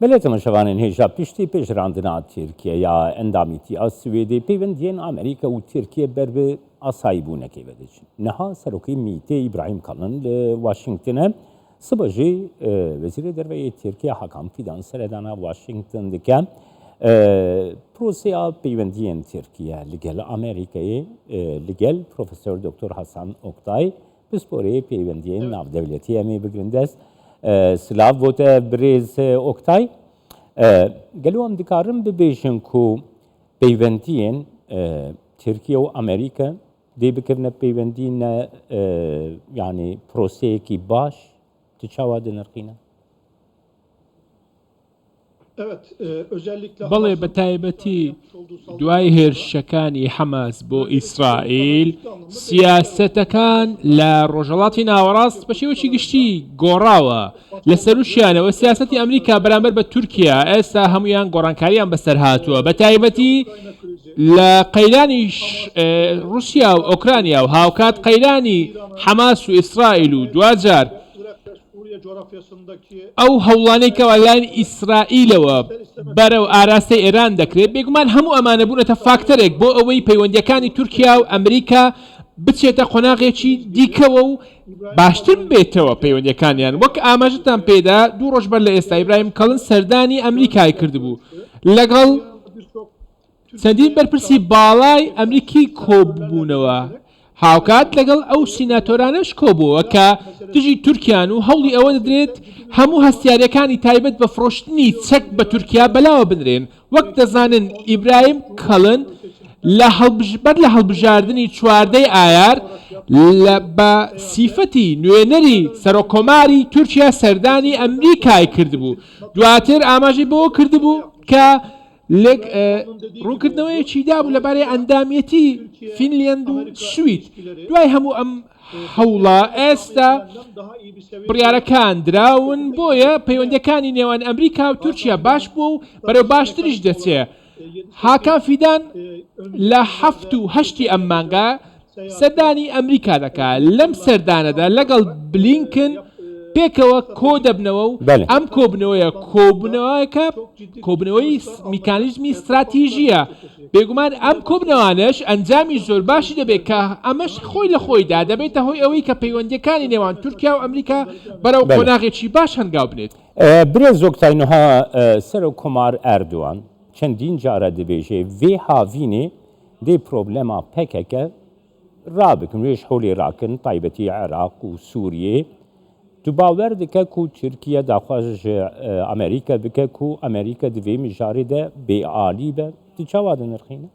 بلێتەمە شەوانên هێژا پشتی پێشراندنا تورکیا یا ئەندامیتی سوێدی پەیوەندیên ئەمریکا و تورکیە بەر بە ئاساییبوونەکەی بەدەچن. نەها سەرۆکەی میتێ ئیبراهیم کەڵن لە واشنگتنە سبەژێ وەزیرە دەرەوەی تورکیا حەکام فیدان سەردانا واشنگتن دکە پرۆسەیا پەیوەندیên تورکیا لەگەڵ ئەمریکایە لەگەڵ پرۆفسۆر دکتۆر حەسەن ئۆکتای پسپۆرەیە پەیوەندیên ناودەولەتی ئەمێ بگرن دەست سلااف بۆتە برێز ئۆکتای گەلو ئەم دکارم ببێژن و پەیوەندیên تورکیا و ئەمریکا دێ بکردنە پەیوەندینە یعنی پرۆسەیەکی باش tu çawa dinirxîne بەڵێ بە تایبەتی دوای هێرشەکانی حەماس بۆ ئیسرائیل سیاسەتەکان لە ڕۆژهەڵاتی ناوەڕاست بە شێوەی گشتی گۆڕاوە لەسەروشیانەوە سیاسەتی ئەمریکا بەرامبەر بە تورکیا ئێستا هەمویان گۆڕانکاریان بەسەر هاتووە بە تایبەتی لە قەیرانی رووسیا و ئۆکرانیا و هاوکات قەیرانی حەماس و ئیسرائیل و دوجار ئەو هەوڵانەی کەوالان ئیسرائیلەوە بەرەو ئاراستەی ئێران دەکرێت بێگومان هەموو ئەمانە بوونەتە فاکتەرێک بۆ ئەوەی پەیوەندیەکانی تورکیا و ئەمریکا بچێتە قۆناغێکی دیکەوە و باشتر بێتەوە پەیوەندیەکانیان وەک ئاماژتان پێدا دوو ڕۆژ بەر لە ئێستا ئیبراهیم کەڵن سەردانی ئەمریکای کردبوو لەگەڵ چەندین بەرپرسی باڵای ئەمریکی کۆبوونەوە هاوکات لەگەڵ ئەو سیناتۆرانەش کۆبووە کە دژی تورکیان و هەوڵی ئەوە دەدرێت هەموو هەستیارەکانی تایبەت بە فرۆشتنی چەک بە تورکیا بەلاوە بنرێن وەک دەزانن ئیبراهیم کەڵن بەر لە هەڵبژاردننی چواردەی ئایار بە سیفەتی نوێنەری سەرۆکۆماری تورکیا سەردانی ئەمریکای کردبوو دواتر ئاماژی بۆ کردبوو کە ڕوونکردنەوەیەکی دابوو لەبارەی ئەندامەتی فینلەند و سوید دوای هەموو ئەم هەوڵە ئێستا بڕیارەکان دراون بۆیە پەیوەندیەکانی نێوان ئەمریکا و تورکیا باش بوو و بەرەو باشتریش دەچێت هاکان فیدان لە 7 و 8 ئەم مانگا سەردانی ئەمریکا دەکات لەم سەردانەدا لەگەڵ بلینکن پێکەوە کۆ دەبنەوە و ئەم کۆبنەوەیە کۆبنەوەی میکانیزمی استراتیژیە بێگومان ئەم کۆبنەوانش ئەنجامی زۆر باشی دەبێت کە ئەمەش خۆی لە خۆیدا دەبێتە هۆی ئەوەی کە پەیوەندیەکانی نێوان تورکیا و ئەمریکا بەرەو قۆناغێکی باش هەنگاو بنێت برێز زۆکتاینەها سەرۆکۆمار ئەردوان چەندین جارە دەبێژێ vê havînê dê problema pekeke rabikin wê ji holê rakin taybetî Iraq û Sûriyê tu bawer dike ku Tirkiye daxwaz ji Amerîka bike ku Amerîka di vê mijarê de bêalî be tu çawa dinirxîne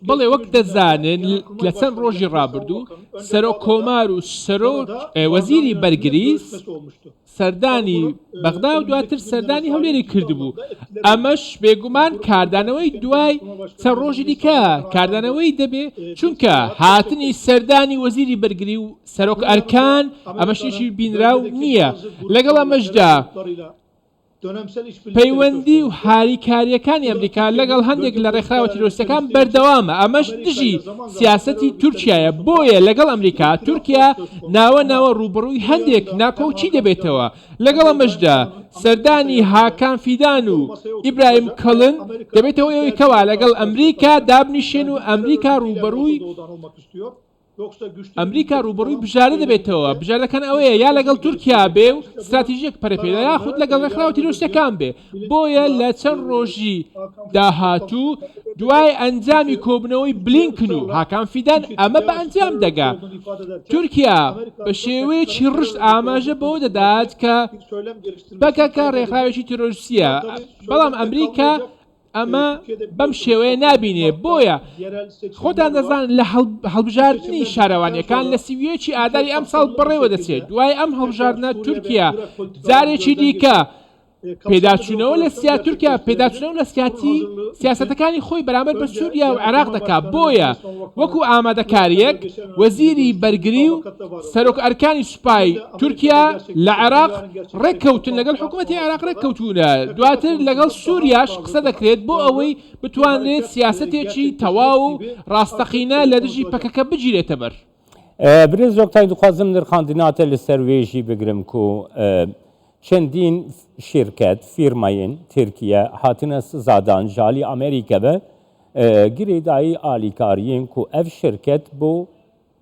بەڵێ وەک دەزانن لە چەند ڕۆژی ڕابردوو سەرۆکۆمار و وەزیری بەرگریس سەردانی بەغدا و دواتر سەردانی هەولێری کردبوو ئەمەش بێگومان کاردانەوەی دوای چەند ڕۆژی دیکە کاردانەوەی دەبێ چونکە هاتنی سەردانی وەزیری بەرگری و سەرۆک ئەرکان ئەمەشێکی بینراو نییە لەگەڵ ئەمەشدا پەیوەندی و هاریکاریەکانی ئەمریکا لەگەڵ هەندێک لە ڕێکخراوە تیرۆریستەکان بەردەوامە ئەمەش دژی سیاسەتی تورکیایە بۆیە لەگەڵ ئەمریکا تورکیا ناوە ڕوبڕووی هەندێک ناکۆچی دەبێتەوە لەگەڵ ئەمەشدا سەردانی هاکان فیدان و ئیبراهیم کەڵن دەبێتەوە ئەوەی کەوا لەگەڵ ئەمریکا دابنیشێن و ئەمریکا ڕوبڕووی بژارە دەبێتەوە بژارەکان ئەوەیە یا لەگەڵ تورکیا بێ و استراتیژیەک پەرەپێدا یاخود لەگەڵ ڕێکخراوە تیرۆریستەکان بێ بۆیە لە چەند ڕۆژی داهاتوو دوای ئەنجامی کۆبنەوەی بلینکن و هاکان فیدان ئەمە بە ئەنجام دەگا تورکیا بە شێوەیەکی ڕشت ئاماژە بەوە دەدات کە بەکەکە ڕێکخراوێکی تیرۆریستیە بەڵام ئەمریکا ئەمە بەم شێوەیە نابینێ بۆیە خۆتان دەزانن لە هەڵبژاردننی شارەوانیەکان لە سیویەکی ئاداری ئەم ساڵ بەڕێوە دەچێت دوای ئەم هەڵبژاردنە تورکیا جارێکی دیکە پێداچوونەوە لە تورکیا پێداچوونەوە لە سیاسەتەکانی خۆی بەرامبەر بە سووریا و عێراق دەکات بۆیە وەکو ئامادەکاریەک وەزیری بەرگری و سەرۆک ئەرکانی سوپای تورکیا لە عێراق ڕێککەوتن لەگەڵ حکوومەتی عێراق ڕێککەوتونە دواتر لەگەڵ سووریاش قسە دەکرێت بۆ ئەوەی بتوانرێت سیاسەتێکی تەواو و ڕاستەقینە لە دژی پەکەکە بگیرێتە بەر برێز دۆکتای دخوازم نرخاندناتە لەسەر وێژی بگرم و چەندین شرکەت فیرمایên Tirkiye hatine sizadan jalî Amerîka ve girêdayî alîkariyên ku ev şirket bo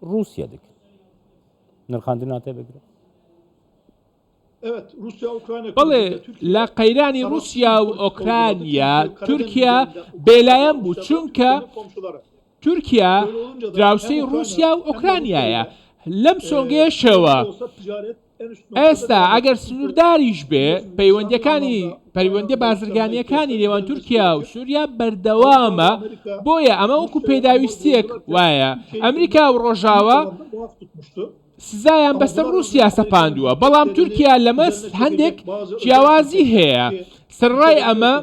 Rusya dikin. Nirxandinatê bigire. بەڵێ لە قەیرانی رووسیا و ئۆکرانیا تورکیا بێلایەن بوو چونکە تورکیا دراوسەی رووسیا و ئۆکرانیایە لەم سۆنگەیەشەوە ئێستا ئەگەر سنوورداریش بێ پەیوەندی بازرگانیەکانی نێوان تورکیا و سووریا بەردەوامە بۆیە ئەمە وەکو پێداویستیەک وایە ئەمریکا و ڕۆژاوە سزایان بەسەر رووسیا سەپاندووە بەڵام تورکیا لەمە هەندێک جیاوازی هەیە سەرڕای ئەمە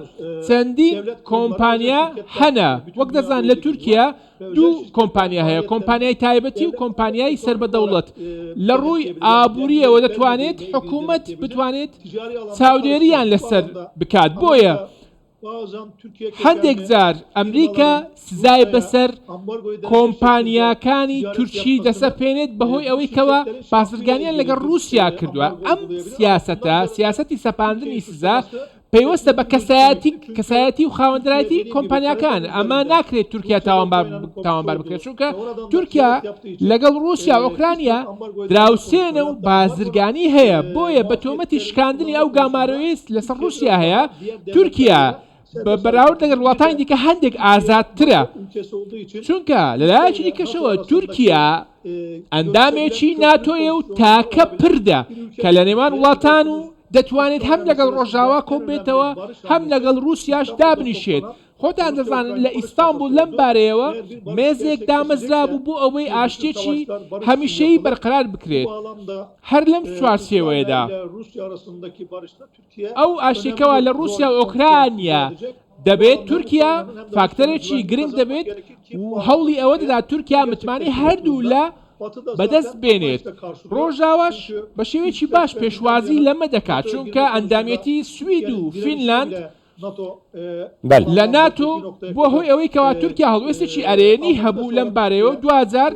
چەندین کۆمپانیا هەنە وەک دەزان لە تورکیا دوو کۆمپانیا هەیە کۆمپانیای تایبەتی و کۆمپانیای سربەدەوڵەت لە ڕووی ئابووریەوە دەتوانێت حکوومەت بتوانێت چاودێریان لەسەر بکات بۆیە هەندێک جار ئەمریکا سزای بەسەر کۆمپانیاکانی تورکی دەسەپێنێت بەهۆی ئەوەی کەوە بازرگانیان لەگەڵ رووسیا کردووە ئەم سیاسەتی سەپاندنی سزا پەیوەستە بە کەسایەتی و خاوەندرایەتی کۆمپانیاکان ئەمە ناکرێت تورکیا تاوانبار بکرێت چونکە تورکیا لەگەڵ رووسیا و ئۆکرانیا دراوسێنە و بازرگانی هەیە بۆیە بە تۆمەتی شکاندنی ئەو گامارەوەیست لەسەر رووسیا هەیە تورکیا بەراورد لەگەڵ وڵاتانی دیکە هەندێک ئازادترە چونکە لەلایەکی دیکەشەوە تورکیا ئەندامێکی ناتۆیە و تاکە پردە کە لە نێوان وڵاتان و دەتوانێت هەم لەگەڵ ڕۆژاوا کۆم بێتەوە هەم لەگەڵ رووسیاش دابنیشێت خۆتان دەزانن لە ئیستانبول لەم بارەیەوە مێزێک دامەزرا بوو بۆ ئەوەی ئاشتێکی هەمیشەیی بەرقرار بکرێت هەر لەم چوارچێوەیەدا ئەو ئاشتێکەوە لە رووسیا و ئۆکرانیا دەبێت تورکیا فاکتەرێکی گرنگ دەبێت و هەوڵی ئەوە دەدات تورکیا متمانی هەردوو لە بەدەست بێنێت ڕۆژاواش بە شێوەیەکی باش پێشوازی لەمە دەکات چونکە ئەندامەتی سوید و فینلاند لە ناتۆ بۆ هۆی ئەوەی کەوا تورکیا هەڵوێستێکی ئەرێنی هەبوو لەم بارەیەوە دوجار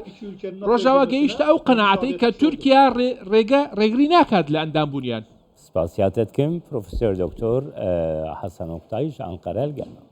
ڕۆژاوا گەیشتە ئەو قەناعەتەی کە تورکیا ڕێگری ناکات لە ئەندامبوونیان سپاسیاتت کەم پرۆفسۆر دکتۆر حەسەن ئۆکتایش ئەنقەرە گەلمە